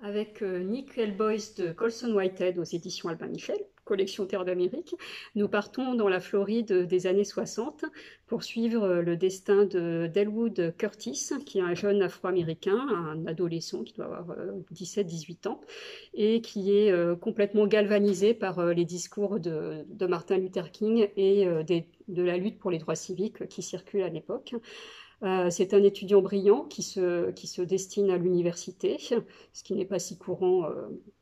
avec Nickel Boys de Colson Whitehead aux éditions Albin Michel, collection Terre d'Amérique. Nous partons dans la Floride des années 60 pour suivre le destin d'Elwood Curtis, qui est un jeune Afro-Américain, un adolescent qui doit avoir 17-18 ans, et qui est complètement galvanisé par les discours de Martin Luther King et de la lutte pour les droits civiques qui circulent à l'époque. C'est un étudiant brillant qui se destine à l'université, ce qui n'est pas si courant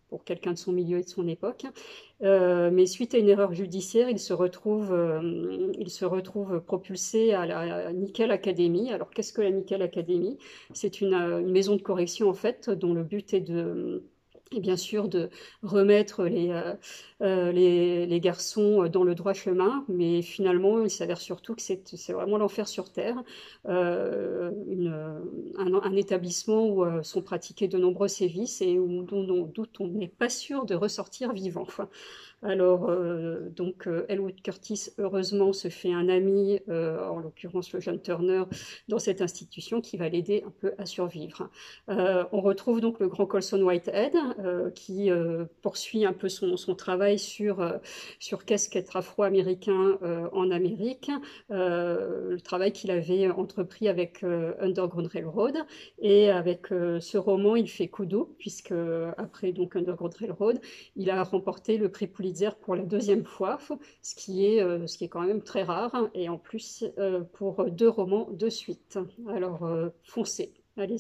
pour quelqu'un de son milieu et de son époque. Mais suite à une erreur judiciaire, il se retrouve propulsé à la Nickel Academy. Alors, qu'est-ce que la Nickel Academy? C'est une maison de correction, en fait, dont le but est et bien sûr de remettre les garçons dans le droit chemin, mais finalement il s'avère surtout que c'est vraiment l'enfer sur Terre, un établissement où sont pratiqués de nombreux sévices et d'où on n'est pas sûr de ressortir vivant. Alors, Elwood Curtis, heureusement, se fait un ami, en l'occurrence le jeune Turner, dans cette institution qui va l'aider un peu à survivre. On retrouve donc le grand Colson Whitehead qui poursuit un peu son travail sur qu'est-ce qu'être afro-américain en Amérique, le travail qu'il avait entrepris avec Underground Railroad. Et avec ce roman, il fait coup double, puisque après donc Underground Railroad, il a remporté le prix Pulitzer pour la deuxième fois, ce qui est quand même très rare, et en plus pour deux romans de suite. Alors foncez, allez.